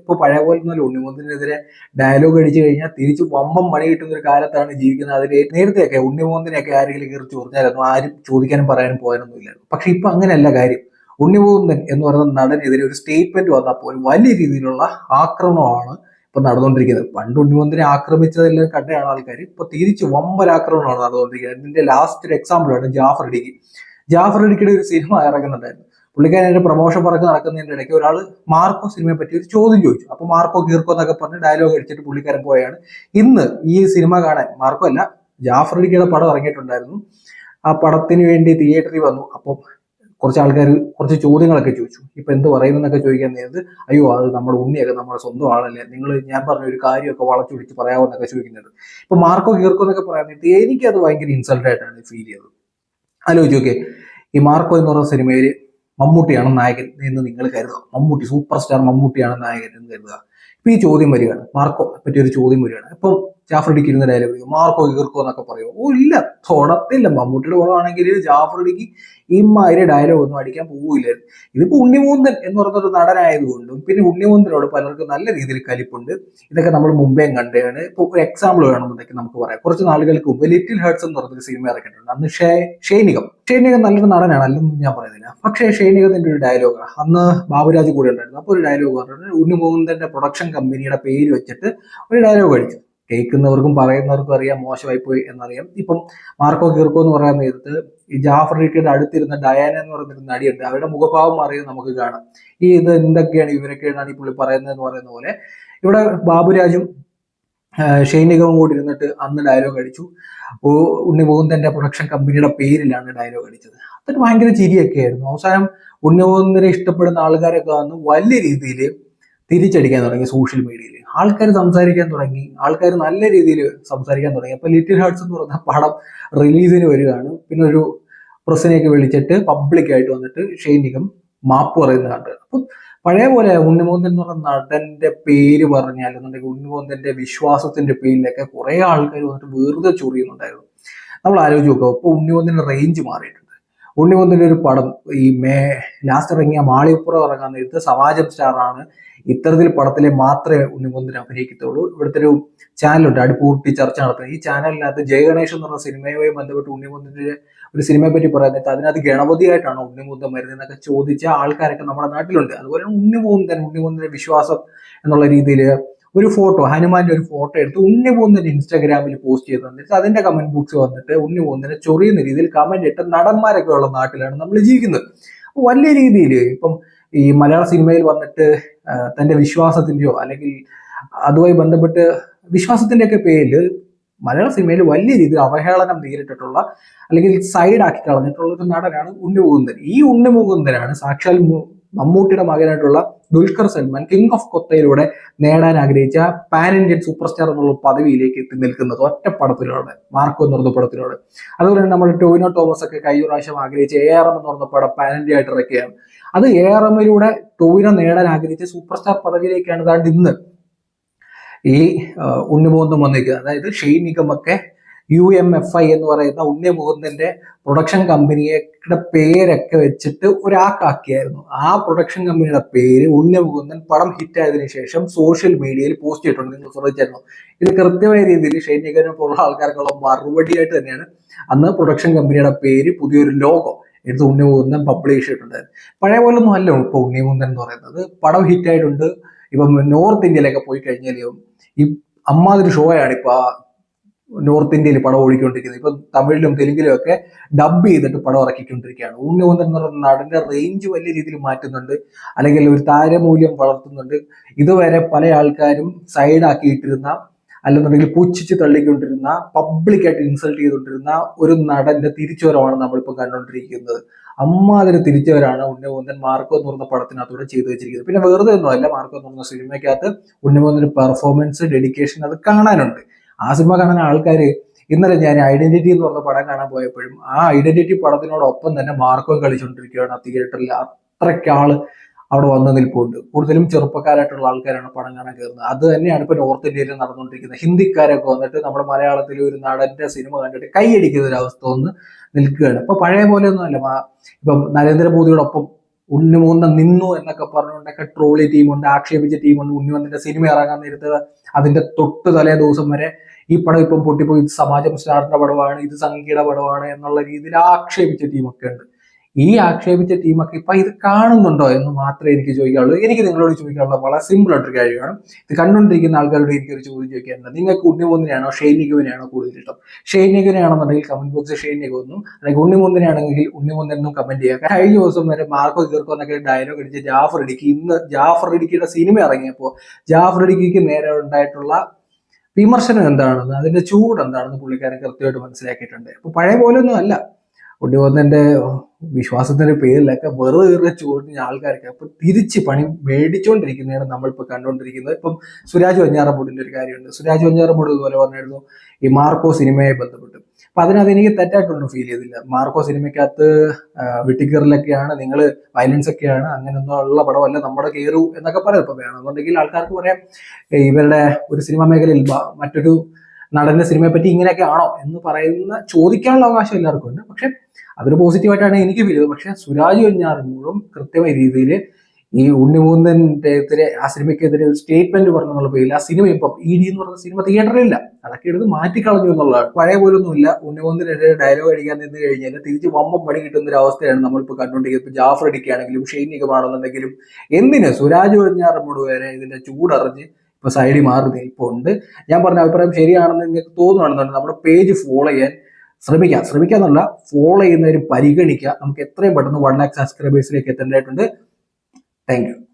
ഇപ്പൊ പഴയ പോലെ ഒന്നുമല്ല. ഉണ്ണിമുഖത്തിനെതിരെ ഡയലോഗ് അടിച്ചു കഴിഞ്ഞാൽ തിരിച്ച് വമ്പം മണി കിട്ടുന്ന ഒരു കാലത്താണ് ജീവിക്കുന്നത്. അതിൽ നേരത്തെയൊക്കെ ഉണ്ണിമുഖത്തിനെയൊക്കെ ആരെങ്കിലും കയറി ചോദിച്ചായിരുന്നു ആരും ചോദിക്കാനും പറയാനും പോകാനൊന്നുമില്ലായിരുന്നു. പക്ഷെ ഇപ്പൊ അങ്ങനെയല്ല കാര്യം. ഉണ്ണിമുകുന്ദൻ എന്ന് പറയുന്ന നടനെതിരെ ഒരു സ്റ്റേറ്റ്മെന്റ് വന്നപ്പോൾ വലിയ രീതിയിലുള്ള ആക്രമണമാണ് ഇപ്പൊ നടന്നുകൊണ്ടിരിക്കുന്നത്. പണ്ട് ഉണ്ണിമുകുന്ദനെ ആക്രമിച്ചതെല്ലാം കണ്ടയാണ് ആൾക്കാർ. ഇപ്പൊ തിരിച്ച് വമ്പരാക്രമണമാണ് നടന്നുകൊണ്ടിരിക്കുന്നത്. ഇതിന്റെ ലാസ്റ്റ് ഒരു എക്സാമ്പിളാണ് ജാഫർ ഇടുക്കി. ജാഫർ ഇടുക്കിയുടെ ഒരു സിനിമ ഇറങ്ങുന്നുണ്ടായിരുന്നു. പുള്ളിക്കാരൻ്റെ പ്രൊമോഷൻ പറക്ക് നടക്കുന്നതിന്റെ ഇടയ്ക്ക് ഒരാൾ മാർക്കോ സിനിമയെ പറ്റി ഒരു ചോദ്യം ചോദിച്ചു. അപ്പൊ മാർക്കോ കീർക്കോ എന്നൊക്കെ പറഞ്ഞ് ഡയലോഗ് അടിച്ചിട്ട് പുള്ളിക്കാരൻ പോയാണ്. ഇന്ന് ഈ സിനിമ കാണാൻ മാർക്കോ അല്ല, ജാഫർ ഇടുക്കിയുടെ പടം ഇറങ്ങിയിട്ടുണ്ടായിരുന്നു. ആ പടത്തിന് വേണ്ടി തിയേറ്ററിൽ വന്നു. അപ്പം കുറച്ച് ആൾക്കാർ കുറച്ച് ചോദ്യങ്ങളൊക്കെ ചോദിച്ചു. ഇപ്പൊ എന്ത് പറയുന്നൊക്കെ ചോദിക്കാൻ നേരത്ത് അയ്യോ അത് നമ്മുടെ ഉണ്ണിയൊക്കെ നമ്മുടെ സ്വന്തം ആളല്ലേ, നിങ്ങൾ ഞാൻ പറഞ്ഞ ഒരു കാര്യമൊക്കെ വളച്ചു പിടിച്ച് പറയാമെന്നൊക്കെ ചോദിക്കുന്നുണ്ട്. ഇപ്പൊ മാർക്കോ കീർക്കോ എന്നൊക്കെ പറയാൻ നേരത്ത് എനിക്കത് ഭയങ്കര ഇൻസൾട്ട് ആയിട്ടാണ് ഫീൽ ചെയ്തത്. ആലോചിച്ച് നോക്കിയേ, ഈ മാർക്കോ എന്ന് പറയുന്ന സിനിമയിൽ മമ്മൂട്ടിയാണ് നായകൻ എന്ന് നിങ്ങൾ കരുതുക. മമ്മൂട്ടി സൂപ്പർ സ്റ്റാർ മമ്മൂട്ടിയാണ് നായകൻ എന്ന് കരുതുക. ഇപ്പൊ ഈ ചോദ്യം വരികയാണ്, മാർക്കോ പറ്റിയ ഒരു ചോദ്യം വരികയാണ്. ഇപ്പം ജാഫർ ഇടുക്കി ഇരുന്ന ഡയലോഗ് മാർക്കോ കീർക്കോ എന്നൊക്കെ പറയുമോ? ഓ ഇല്ല, തൊടത്തില്ല. മമ്മൂട്ടിയുടെ പടമാണെങ്കിൽ ജാഫർ ഇടുക്കി ഇമാതിരി ഡയലോഗ് ഒന്നും അടിക്കാൻ പോവില്ലായിരുന്നു. ഇതിപ്പോ ഉണ്ണിമുകുന്ദൻ എന്ന് പറഞ്ഞൊരു നടനായതുകൊണ്ടും പിന്നെ ഉണ്ണിമുകുന്ദനോട് പലർക്കും നല്ല രീതിയിൽ കലിപ്പുണ്ട്. ഇതൊക്കെ നമ്മൾ മുമ്പേ കണ്ടാണ്. ഇപ്പൊ ഒരു എക്സാമ്പിൾ വേണമെന്നുണ്ടെങ്കിൽ നമുക്ക് പറയാം. കുറച്ച് നാളുകൾക്ക് മുമ്പ് ലിറ്റിൽ ഹേർട്സ് എന്ന് പറഞ്ഞൊരു സിനിമ ഇറക്കിയിട്ടുണ്ട്. അന്ന് ഷൈനികം നല്ലൊരു നടനാണ്, അല്ലെന്നും ഞാൻ പറയുന്നില്ല. പക്ഷേ ഷൈനികത്തിന്റെ ഒരു ഡയലോഗാണ്. അന്ന് ബാബുരാജ് കൂടെ ഉണ്ടായിരുന്നു. അപ്പോൾ ഒരു ഡയലോഗ് പറഞ്ഞിട്ട് ഉണ്ണിമുകുന്ദന്റെ പ്രൊഡക്ഷൻ കമ്പനിയുടെ പേര് വെച്ചിട്ട് ഒരു ഡയലോഗ് അടിച്ചു. കേൾക്കുന്നവർക്കും പറയുന്നവർക്കും അറിയാം മോശമായി പോയി എന്നറിയാം. ഇപ്പം മാർക്കോ കീർക്കോ എന്ന് പറയാൻ നേരത്ത് ഈ ജാഫർ ഇടുക്കിയുടെ അടുത്തിരുന്ന ഡയാന എന്ന് പറയുന്നൊരു നടിയുണ്ട്. അവരുടെ മുഖഭാവം മാറിയത് നമുക്ക് കാണാം. ഇത് എന്തൊക്കെയാണ് ഇവരൊക്കെയാണ് ഈ പുള്ളി പറയുന്നത് എന്ന് പറയുന്ന പോലെ ഇവിടെ ബാബുരാജും ഷൈനികവും കൂടി ഇരുന്നിട്ട് അന്ന് ഡയലോഗ് അടിച്ചു. ഉണ്ണിമുകുന്ദന്റെ പ്രൊഡക്ഷൻ കമ്പനിയുടെ പേരിലാണ് ഡയലോഗ് അടിച്ചത്. അതൊരു ഭയങ്കര ചിരിയൊക്കെ ആയിരുന്നു. അവസാനം ഉണ്ണിമുകുന്ദനെ ഇഷ്ടപ്പെടുന്ന ആൾക്കാരൊക്കെ വന്ന് വലിയ രീതിയിൽ തിരിച്ചടിക്കാൻ തുടങ്ങി. സോഷ്യൽ മീഡിയയിൽ ആൾക്കാർ സംസാരിക്കാൻ തുടങ്ങി. ആൾക്കാർ നല്ല രീതിയിൽ സംസാരിക്കാൻ തുടങ്ങി. അപ്പൊ ലിറ്റിൽ ഹാർട്സ് എന്ന് പറയുന്ന പടം റിലീസിന് വരികയാണ്. പിന്നെ ഒരു പ്രസിനെയൊക്കെ വിളിച്ചിട്ട് പബ്ലിക്കായിട്ട് വന്നിട്ട് ഷൈനികം മാപ്പ് പറയുന്നത് കണ്ടത്. അപ്പൊ പഴയ പോലെ ഉണ്ണിമുകുന്ദൻ എന്ന് പറയുന്ന നടന്റെ പേര് പറഞ്ഞാലെന്നുണ്ടെങ്കിൽ ഉണ്ണിമുകുന്ദന്റെ വിശ്വാസത്തിന്റെ പേരിലൊക്കെ കുറെ ആൾക്കാർ വന്നിട്ട് വെറുതെ ചൊറിയുന്നുണ്ടായിരുന്നു. നമ്മൾ ആലോചിച്ച് നോക്കുക, ഇപ്പൊ ഉണ്ണിമുകുന്ദന്റെ റേഞ്ച് മാറിയിട്ടുണ്ട്. ഉണ്ണിമുകുന്ദന്റെ ഒരു പടം ഈ ലാസ്റ്റ് ഇറങ്ങിയ മാളികപ്പുറം ഇറങ്ങാൻ നേരത്ത് സമാജം സ്റ്റാറാണ് ഇത്തരത്തിൽ പടത്തിലെ മാത്രമേ ഉണ്ണിമുകുന്ദൻ അഭിനയിക്കത്തുള്ളൂ. ഇവിടുത്തെ ഒരു ചാനലുണ്ട് അടിപൂർട്ടി ചർച്ച നടത്തുന്നത്. ഈ ചാനലിനകത്ത് ജയഗണേഷ് എന്ന് പറഞ്ഞ സിനിമയുമായി ബന്ധപ്പെട്ട് ഉണ്ണിമുകുന്ദന്റെ ഒരു സിനിമയെ പറ്റി പറയുന്നത് അതിനകത്ത് ഗണപതിയായിട്ടാണ് ഉണ്ണിമുകുന്ദൻ വരുന്നത് എന്നൊക്കെ ചോദിച്ച ആൾക്കാരൊക്കെ നമ്മുടെ നാട്ടിലുണ്ട്. അതുപോലെ ഉണ്ണിമുകുന്ദന്റെ വിശ്വാസം എന്നുള്ള രീതിയിൽ ഒരു ഫോട്ടോ, ഹനുമാന്റെ ഒരു ഫോട്ടോ എടുത്ത് ഉണ്ണിമുകുന്ദൻ ഇൻസ്റ്റാഗ്രാമിൽ പോസ്റ്റ് ചെയ്ത് തന്നിട്ട് അതിന്റെ കമന്റ് ബോക്സ് വന്നിട്ട് ഉണ്ണിമുകുന്ദനെ ചൊറിയുന്ന രീതിയിൽ കമന്റ് ഇട്ട നടന്മാരൊക്കെ ഉള്ള നാട്ടിലാണ് നമ്മൾ ജീവിക്കുന്നത്. വലിയ രീതിയിൽ ഇപ്പം ഈ മലയാള സിനിമയിൽ വന്നിട്ട് തന്റെ വിശ്വാസത്തിന്റെയോ അല്ലെങ്കിൽ അതുമായി ബന്ധപ്പെട്ട് വിശ്വാസത്തിന്റെ ഒക്കെ പേരിൽ മലയാള സിനിമയിൽ വലിയ രീതിയിൽ അവഹേളനം നേരിട്ടിട്ടുള്ള അല്ലെങ്കിൽ സൈഡാക്കി കളഞ്ഞിട്ടുള്ള ഒരു നടനാണ് ഉണ്ണിമുകുന്ദൻ. ഈ ഉണ്ണിമുകുന്ദനാണ് സാക്ഷാൽ മമ്മൂട്ടിയുടെ മകനായിട്ടുള്ള ദുൽഖർ സൽമാൻ കിങ് ഓഫ് കൊത്തയിലൂടെ നേടാൻ ആഗ്രഹിച്ച പാൻ ഇന്ത്യൻ സൂപ്പർ സ്റ്റാർ എന്നുള്ള പദവിയിലേക്ക് എത്തി നിൽക്കുന്നത് ഒറ്റപ്പടത്തിലൂടെ, മാർക്കോ എന്ന് പറഞ്ഞ പടത്തിലൂടെ. അതുപോലെ തന്നെ നമ്മൾ ടോവിനോ തോമസ് ഒക്കെ കഴിഞ്ഞ പ്രാവശ്യം ആഗ്രഹിച്ച ARM എന്ന് പറഞ്ഞ പടം പാൻ ഇന്ത്യ ആയിട്ട് ഇറക്കുകയാണ്. അത് ARMലൂടെ ടോവിനോ നേടാൻ ആഗ്രഹിച്ച സൂപ്പർ സ്റ്റാർ പദവിയിലേക്കാണ് താണ്ട് ഇന്ന് ഈ ഉണ്ണിമുകുന്ദൻ വന്നിരിക്കുന്നത്. അതായത് ഷൈനികമൊക്കെ UMFI എന്ന് പറയുന്ന ഉണ്ണിമുകുന്ദന്റെ പ്രൊഡക്ഷൻ കമ്പനിയുടെ പേരൊക്കെ വെച്ചിട്ട് ഒരാക്കാക്കിയായിരുന്നു. ആ പ്രൊഡക്ഷൻ കമ്പനിയുടെ പേര് ഉണ്ണിമുകുന്ദൻ പടം ഹിറ്റായതിനു ശേഷം സോഷ്യൽ മീഡിയയിൽ പോസ്റ്റ് ചെയ്തിട്ടുണ്ട്. നിങ്ങൾ ശ്രദ്ധിച്ചായിരുന്നു? ഇത് കൃത്യമായ രീതിയിൽ ഷൈനികനെ പോലുള്ള ആൾക്കാർക്കുള്ള മറുപടിയായിട്ട് തന്നെയാണ് അന്ന് പ്രൊഡക്ഷൻ കമ്പനിയുടെ പേര് പുതിയൊരു ലോഗോ എടുത്ത് ഉണ്ണിമുകുന്ദൻ പബ്ലിഷ് ചെയ്തിട്ടുണ്ടായിരുന്നു. പഴയ പോലെ ഒന്നും അല്ല ഇപ്പൊ ഉണ്ണിമുകുന്ദൻ എന്ന് പറയുന്നത്. പടം ഹിറ്റായിട്ടുണ്ട്. ഇപ്പം നോർത്ത് ഇന്ത്യയിലൊക്കെ പോയി കഴിഞ്ഞാൽ ഈ അമ്മാതിരി ഷോയാണ് ഇപ്പൊ നോർത്ത് ഇന്ത്യയിൽ പടം ഓടിക്കൊണ്ടിരിക്കുന്നത്. ഇപ്പൊ തമിഴിലും തെലുങ്കിലും ഒക്കെ ഡബ് ചെയ്തിട്ട് പടം ഇറക്കിക്കൊണ്ടിരിക്കുകയാണ്. ഉണ്ണിമുകുന്ദൻ എന്ന് പറയുന്ന നടന്റെ റേഞ്ച് വലിയ രീതിയിൽ മാറ്റുന്നുണ്ട്, അല്ലെങ്കിൽ ഒരു താരമൂല്യം വളർത്തുന്നുണ്ട്. ഇതുവരെ പല ആൾക്കാരും സൈഡാക്കിയിട്ടിരുന്ന അല്ലെന്നുണ്ടെങ്കിൽ പുച്ഛിച്ച് തള്ളിക്കൊണ്ടിരുന്ന പബ്ലിക്കായിട്ട് ഇൻസൾട്ട് ചെയ്തുകൊണ്ടിരുന്ന ഒരു നടന്റെ തിരിച്ചുവരവാണ് നമ്മളിപ്പോൾ കണ്ടുകൊണ്ടിരിക്കുന്നത്. അമ്മാതിരി തിരിച്ചുവരാണ് ഉണ്ണിമുകുന്ദൻ മാർക്കോ എന്ന് പറഞ്ഞ പടത്തിനകത്തൂടെ ചെയ്തു വെച്ചിരിക്കുന്നത്. പിന്നെ വെറുതെ ഒന്നുമല്ല, മാർക്കോ എന്ന് പറഞ്ഞ സിനിമയ്ക്കകത്ത് ഉണ്ണിമുകുന്ദന്റെ പെർഫോമൻസ്, ഡെഡിക്കേഷൻ അത് കാണാനുണ്ട്. ആ സിനിമ കാണാൻ ആൾക്കാർ ഇന്നലെ ഞാൻ ഐഡന്റിറ്റി എന്ന് പറഞ്ഞ പടം കാണാൻ പോയപ്പോഴും ആ ഐഡന്റിറ്റി പടത്തിനോടൊപ്പം തന്നെ മാർക്കോ കളിച്ചുകൊണ്ടിരിക്കുകയാണ് ആ തിയേറ്ററിൽ. അത്രയ്ക്കാള് അവിടെ വന്ന് നിൽപ്പുണ്ട്. കൂടുതലും ചെറുപ്പക്കാരായിട്ടുള്ള ആൾക്കാരാണ് പടം കാണാൻ കയറുന്നത്. അത് തന്നെയാണ് ഇപ്പൊ നോർത്ത് ഇന്ത്യയിൽ നടന്നുകൊണ്ടിരിക്കുന്നത്. ഹിന്ദിക്കാരൊക്കെ വന്നിട്ട് നമ്മുടെ മലയാളത്തിൽ ഒരു നടന്റെ സിനിമ കണ്ടിട്ട് കൈയടിക്കുന്ന ഒരു അവസ്ഥ വന്ന് നിൽക്കുകയാണ്. ഇപ്പൊ പഴയ പോലെ ഒന്നും അല്ല. ഇപ്പം നരേന്ദ്രമോദിയോടൊപ്പം ഉണ്ണിമുകുന്ദൻ നിന്നു എന്നൊക്കെ പറഞ്ഞുകൊണ്ട് പണ്ടൊക്കെ ട്രോളി ടീമുണ്ട്, ആക്ഷേപിച്ച ടീമുണ്ട്. ഉണ്ണിമന്തിന്റെ സിനിമ ഇറങ്ങാൻ നേരത്ത് അതിന്റെ തൊട്ട് തലേ ദിവസം വരെ ഈ പടം ഇപ്പം പൊട്ടിപ്പോയി, ഇത് സമാജം സ്റ്റാറിന്റെ പടമാണ്, ഇത് സംഘിയുടെ പടമാണ് എന്നുള്ള രീതിയിൽ ആക്ഷേപിച്ച ടീമൊക്കെ ഉണ്ട്. ഈ ആക്ഷേപിച്ച ടീമൊക്കെ ഇപ്പൊ ഇത് കാണുന്നുണ്ടോ എന്ന് മാത്രമേ എനിക്ക് ചോദിക്കാനുള്ളൂ. എനിക്ക് നിങ്ങളോട് ചോദിക്കാനുള്ള വളരെ സിമ്പിൾ ആയിട്ടൊരു കാര്യമാണ്. ഇത് കണ്ടുകൊണ്ടിരിക്കുന്ന ആൾക്കാരോട് എനിക്കൊരു ചോദ്യം ചോദിക്കാറുണ്ട്. നിങ്ങൾക്ക് ഉണ്ണിമൂന്നിനെയാണോ ഷെയ്ൻ നിഗമിനെയാണോ കൂടുതൽ ഇഷ്ടം? ഷെയ്ൻ നിഗമിനെയാണെന്നുണ്ടെങ്കിൽ കമന്റ് ബോക്സിൽ ഷെയ്ൻ നിഗമെന്നും, അല്ലെങ്കിൽ ഉണ്ണിമൂന്നിനെയാണെങ്കിൽ ഉണ്ണിമൂന്നെന്നും കമന്റ് ചെയ്യുക. കഴിഞ്ഞ ദിവസം വരെ മാർക്കോ കീർക്കോ എന്നൊക്കെ ഡയലോഗ് അടിച്ച് ജാഫർ ഇടുക്കി, ഇന്ന് ജാഫർ ഇടുക്കിയുടെ സിനിമ ഇറങ്ങിയപ്പോൾ ജാഫർ ഇടുക്കിക്ക് നേരെ ഉണ്ടായിട്ടുള്ള വിമർശനം എന്താണെന്ന്, അതിന്റെ ചൂട് എന്താണെന്ന് പുള്ളിക്കാരൻ കൃത്യമായിട്ട് മനസ്സിലാക്കിയിട്ടുണ്ട്. അപ്പൊ പഴയ പോലെ ഒന്നും അല്ല. ഉണ്ണിമൂന്നന്റെ വിശ്വാസത്തിന്റെ പേരിലൊക്കെ വെറുതെ ചോദിച്ച ആൾക്കാർക്ക് അപ്പൊ തിരിച്ച് പണി മേടിച്ചുകൊണ്ടിരിക്കുന്നതാണ് നമ്മളിപ്പോ കണ്ടുകൊണ്ടിരിക്കുന്നത്. ഇപ്പം സുരാജ് വെഞ്ഞാറമൂടിന്റെ ഒരു കാര്യമുണ്ട്. സുരാജ് വെഞ്ഞാറമൂട് ഇതുപോലെ പറഞ്ഞിരുന്നു ഈ മാർക്കോ സിനിമയെ ബന്ധപ്പെട്ട്. അപ്പൊ അതിനകത്ത് എനിക്ക് തെറ്റായിട്ടൊന്നും ഫീൽ ചെയ്തില്ല. മാർക്കോ സിനിമയ്ക്കകത്ത് വിട്ടിക്കറിലൊക്കെയാണ്, നിങ്ങൾ വയലൻസ് ഒക്കെയാണ്, അങ്ങനെയൊന്നും ഉള്ള പടമല്ല, നമ്മുടെ കയറൂ എന്നൊക്കെ പറയാം. ഇപ്പൊ വേണമെന്നുണ്ടെങ്കിൽ ആൾക്കാർക്ക് പറയാം ഇവരുടെ ഒരു സിനിമാ മേഖലയിൽ മറ്റൊരു നടന്റെ സിനിമയെ പറ്റി ഇങ്ങനെയൊക്കെ ആണോ എന്ന് പറയുന്ന ചോദിക്കാനുള്ള അവകാശം എല്ലാവർക്കും ഉണ്ട്. പക്ഷെ അതൊരു പോസിറ്റീവായിട്ടാണ് എനിക്ക് ഫീൽ ചെയ്തത്. പക്ഷെ സുരാജ് വെഞ്ഞാറമൂടും കൃത്യമായ രീതിയിൽ ഈ ഉണ്ണിമൂന്നന്റെ എതിരെ, ആ സിനിമയ്ക്കെതിരെ ഒരു സ്റ്റേറ്റ്മെന്റ് പറഞ്ഞെന്നുള്ള പേരിൽ ആ സിനിമ ഇപ്പം ED എന്ന് പറഞ്ഞ സിനിമ തിയേറ്ററിലില്ല, അതൊക്കെ എടുത്ത് മാറ്റിക്കളഞ്ഞു എന്നുള്ളതാണ്. പഴയ പോലൊന്നുമില്ല. ഉണ്ണിമൂന്നിനെതിരെ ഡയലോഗ് അടിക്കാൻ നിന്ന് കഴിഞ്ഞാൽ തിരിച്ച് വമ്പം പണി കിട്ടുന്ന ഒരു അവസ്ഥയാണ് നമ്മളിപ്പോൾ കണ്ടുകൊണ്ടിരിക്കുന്നത്. ഇപ്പൊ ജാഫർ ഇടിക്കുകയാണെങ്കിലും ഷെയ്ൻ നിഗമാണെന്നുണ്ടെങ്കിലും എന്തിന് സുരാജ് വെഞ്ഞാറമൂട് വരെ ഇതിന്റെ ചൂടറിഞ്ഞ് ഇപ്പൊ സൈഡിൽ മാറി നിൽപ്പുണ്ട്. ഞാൻ പറഞ്ഞ അഭിപ്രായം ശരിയാണെന്ന് നിങ്ങൾക്ക് തോന്നുകയാണെന്നുണ്ടെങ്കിൽ നമ്മുടെ പേജ് ഫോളോ ചെയ്യാൻ ശ്രമിക്കാന്നല്ല, ഫോളോ ചെയ്യുന്നവരും പരിഗണിക്കുക. നമുക്ക് എത്രയും പെട്ടെന്ന് 1 lakh സബ്സ്ക്രൈബേഴ്സിലേക്ക് എത്തേണ്ടതായിട്ടുണ്ട്. Thank U.